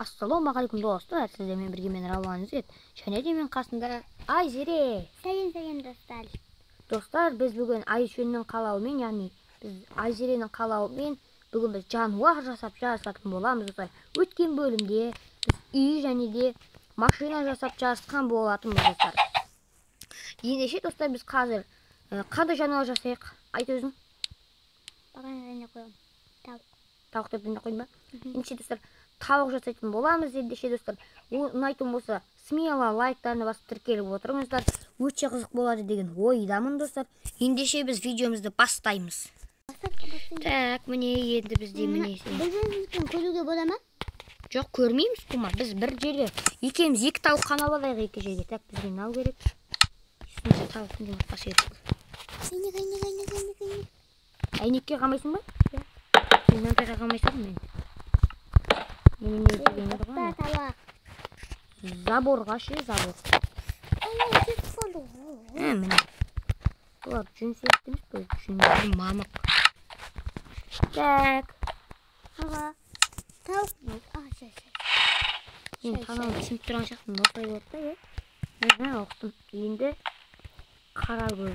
Ассалаумағалейкум достар, сіздермен бірге мен Рауан Ізет, және де мен қасында Айзере. Сәлем достар. Достар, біз бүгін Айшөннің қалауымен, яғни біз Айзеренің қалауымен бүгін біз жануар жасап жарысатын боламыз. Достар, өткен бөлімде біз үй және де машина жасап жарысқан болатын достар. Ендеше достар, біз қазір қандай жануар жасайық? Айт өзің. Бағана ғана қойым. Тауық деп қойма. Ендеше достар, тауық жасайтын боламыз. Ендеше достар, ұнайтын болса смело лайктарына басып тіркеліп отырыңыздар. Өте қызық болады деген ойдамын достар. Ендеше біз видеомызды бастаймыз. Так, міне енді бізде міне. Бір-біріміздің көруге бола ма? Жоқ, көрмейміз құма. Біз бір жерге екеуміз екі тауық қанап алайық екі жерге. Так, бізге мынау керек. Сізде тауықтың жұмыртқасы керек. Әйнекке қамайсың ба? Мен мынандайға қамайсам мен. Заборға ше, забор. Міне. Бұлар жүн сияқты емес қой, жүн мамық. Так. Тауық. Мен танауды түсініп тұрған шақтым, осылай болады да, оқытым. Енді қара көз.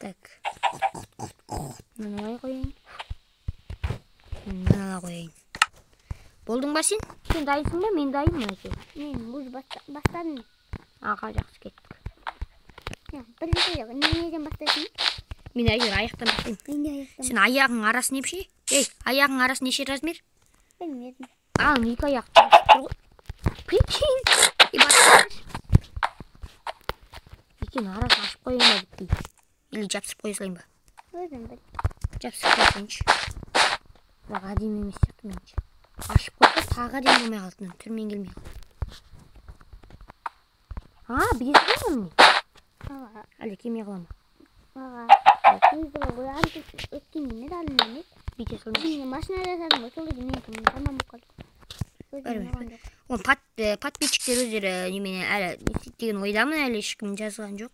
Так. Мынаны қойайын. Мынаны қойайын. Болдың ба сен? Сен дайынсың ба? Мен дайынмын әже. Мен өз бастадым. Аға, жақсы кеттік. Бірінші жоқ. Неден бастайсың? Мен әже аяқтан бастайын. Мен де аяқтан. Сен аяғың арасы неше? Аяғың арасы неше размер? Білмедім. Екі аяқ. Прикинь. Екен арасын ашып қойын ба бітпей. Или жапсып қоя салайын ба? Өзім біл. Жапсып қойсайыншы. Бірақ әдемі емес сияқты менше. Ашып қойса тағы әдемі болмай қалды. Түрмен келмей қалды. Білесің ба міне? Әлде келмей қала ма? Көзді ғой өткенде не дадым емес. Бүйте салмайшы. Мен машина жасадым ғой, сол кезде мен кімін тамам қалды. Оны подписчиктер өздері немене әлі деген ойдамын, әлі ешкім жазған жоқ.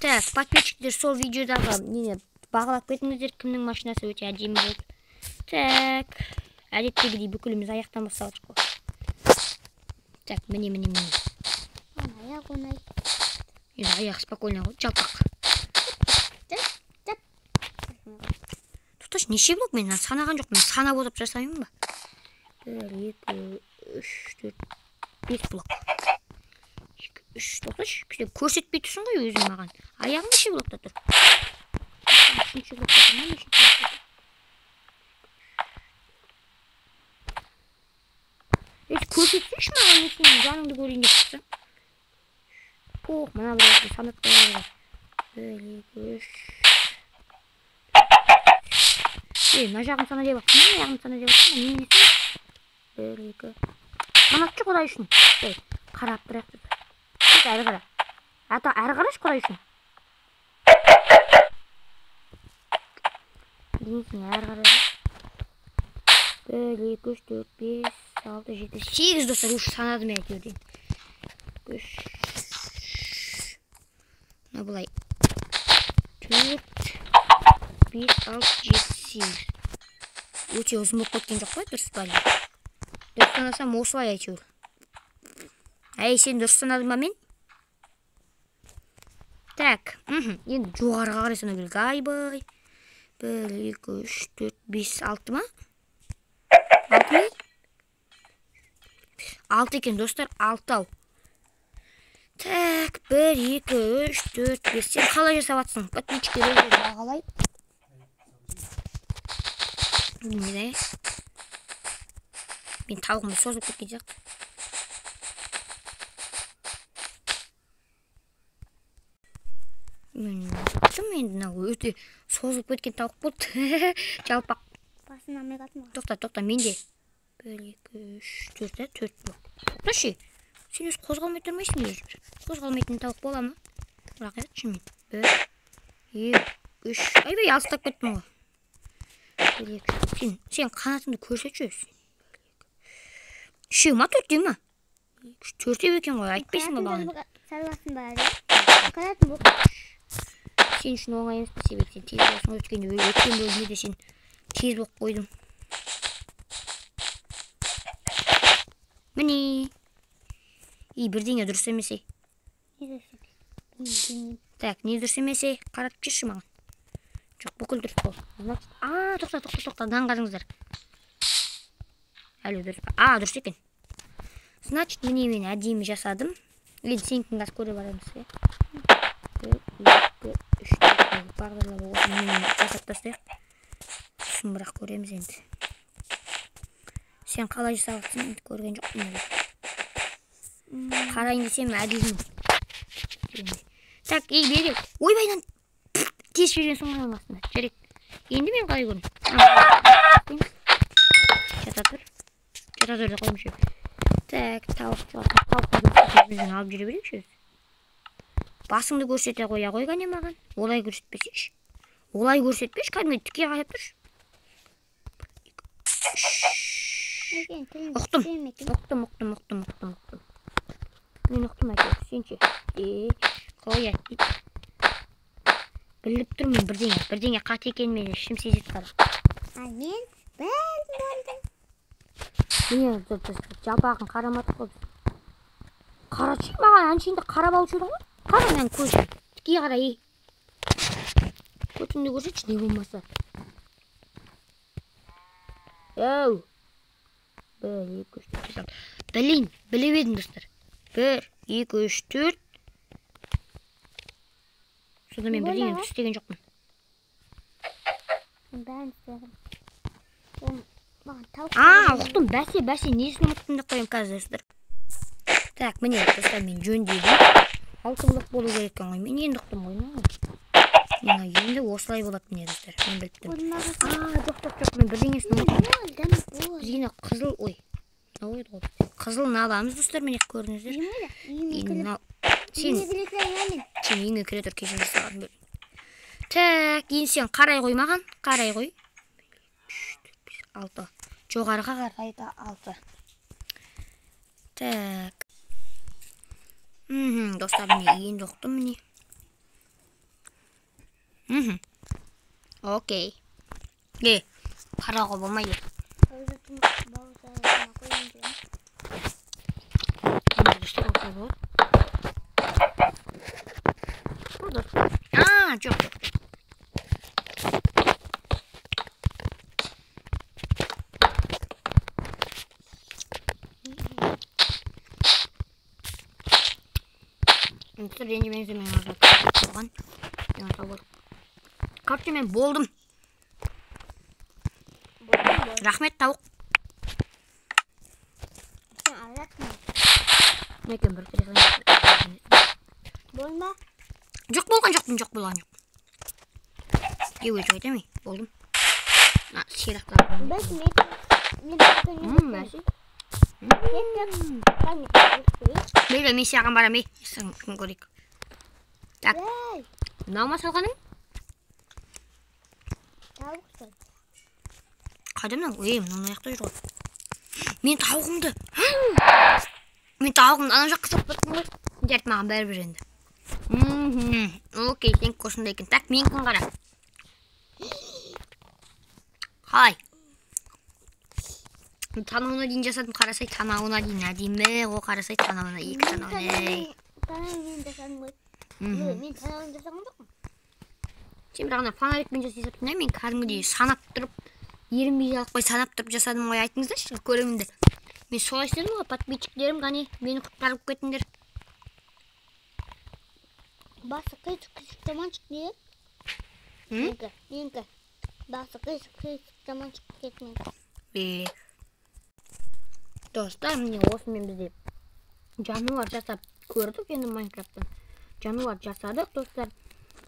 Так, подписчиктер сол видеодағы бағалап кетіңіздер, кімнің машинасы өте әдемі болды. Так, әдеттегідей бүкіліміз аяқтан басталып қой. Так, міне. Аяқ оңай. Енді аяқ спокойно ғой, жалпақ. Тұташ, неше блок? Мен санаған жоқ, мен санап отырып жасаймын ба? 1, 2, 3, 4, 5 блок. 2, 3, тоқташ, көрсетпей тұрсың ғой өзің маған. Аяғың неше блокта тұр? 3 блокта тұр ма? Неше блокта тұр? Көрсетсінші маған несен, жаныңды көрейін деп тұрсың. Мына бір санат қойған. 1, 2, 3. Мына жағын сана деп ақтың, мына жағын сана деп ақтың, не несен? 1, 2. Манатшы құдай үшін. Қарап тұрақ тұрды. Әрі қара. Әрі қараш құдай үшін. Денесің әрі қара. 1, 2, 3, 4, 5, 6, 7, 8 достар үш санадым әйтеуден. 3. Мына бұлай. 4, 5, 6, 7, 8. Өте ұзын болып кеткен жоқ қой, дұрыс па? Дұрыс санасам осылай әйтеуір. Сен дұрыс санадың ба мен? Так, енді жоғарыға қарай сана керек. Айбай. 1, 2, 3, 4, 5, 6 ма? 6 ма? 6 екен достар, 6 ау. Так, 1, 2, 3, 4, 5. Сен қалай жасап атсың? Подписчиктер өздері бағалай. Міне. Мен тауығымды созып кеткен сияқты. Енді өте созылып кеткен тауық болды. Жалпақ. Басын алмай қалдым ғой. Тоқта, менде. 1, 2, 3, 4 блок. Тоқташы, сен өз қозғалмай тұрмайсың өзі. Қозғалмайтын тауық бола ма? Бірақ айтшы мен. 1, 2, 3. Айбай, алыстап кеттім ғой. 1, 2, сен қанатыңды көрсетші өзі. 3 ма, 4 ма? 4 екен ғой, айтпайсың ба бағана? Сарласын бәрі. Қанатын бұл. Сен үшін оңай емес себеп сен тез болсын өткен бөлімде сен Тез болып қойдым. Міне. Бірдеңе дұрыс емес. Так, не дұрыс емес? Қарап жүрші маған. Жоқ, бүкіл дұрыс бол. Значит, тоқта, даңғарыңыздар. Әлі дұрыс па? Дұрыс екен. Значит, міне мен әдемі жасадым. Енді сенікін қаз көре барамыз. 1, 2, 3, 4 бағдарлар болсын. Жасап тастайық. Сосын бірақ көреміз енді. Сен қалай жасалыпсың? Көрген жоқпын. Қарайын десем әділмін. Так, берек. Ойбайдан тез жүрген соң қалмасында. Жарек. Енді мен қалай көрдім? Жата тұр да қоймышы. Так, тауықтарды алып жүре берейікші. Басыңды көрсете қоя қойға не маған? Олай көрсетпесеш. Олай көрсетпеш, кәдімгі тіке қайып тұр. Ұқтым. Мен ұқтым әйтеуір, сенше. Қоя. Біліп тұрмын бірдеңе қате екен мен ішім сезет қара. Мен білдім. Міне жапағын қарамадық қой. Қарачы маған әншейінде қарап алып жүрдің ғой. Қара мен көзім. Тіке қара ей. Көтімді көрсетші не болмаса. Әу. 1, 2, 3, 4. Біліп едім достар. 1, 2, 3, 4. Сода мен бірдеңе дұрыс істеген жоқпын. Бәрін істедім. Ұқтым, бәсе, несін ұмыттым деп қоям қазір достар. Так, міне достар мен жөндедім. 6 блок болу керек екен ғой. Мен енді ұқтым ғой. Енді осылай болады міне достар. Мен біліптім. Жоқ, мен бірдеңесін ұмыттым. Бізгені қызыл, қызылын аламыз достар, міне көріңіздер. Сен үйіңе кіре тұр кешен жасалған бөлім. Так, енді сен қарай қой маған. Қарай қой. 6. Жоғарыға қарайда 6. Так. Достар, міне енді ұқтым міне. Окей. Қарауға болмайды. Жоқ. Енді мен арзақ болған. Короче, мен болдым. Рахмет, тауық. Некен бір кереген. Болма? Жоқ болған жоқ. Өз айтамай, болдым. Сирақтар. Бейлі, мен сияған барам, Сін көрейік. Так. Наума салғаның? Қадымнан? Мұның аяқта жүр ғой. Мен тауығымды. Ана жаққа сап баттым ғой. Дәрт маған бәрі енді. Окей, сен көсінде екен. Так, мен күн қара. Қалай? Танауына дейін жасадым, қарасай танауына дейін әдемі. О, қарасай танауына, 2 танауына. Танауын жасадым ғой. Мен танауын жасаған жоқпын. Сен бірағына фонарикпен жасайсаптың, мен кәдімгідей санап тұрып, ерінбей жалып қой санап тұрып жасадым ғой, айтыңыздаршы, көремінді. Мен солай істедім ғой, подписчиктерім қане, мені құтқарып кетіңдер. Басы қисық жаманшық не? Менкі. Басы қисық жаманшық кетмен. Достар, міне осымен бізде жануар жасап көрдік енді Майнкрафттан. Жануар жасадық, достар.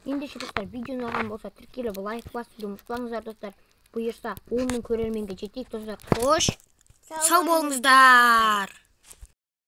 Ендеше достар, видеоны алған болса, тіркеліп лайк басуды ұмытпаңыздар, достар. Бұйырса, 10 мың көрерменге жетейік, достар. Қош, сау болыңыздар.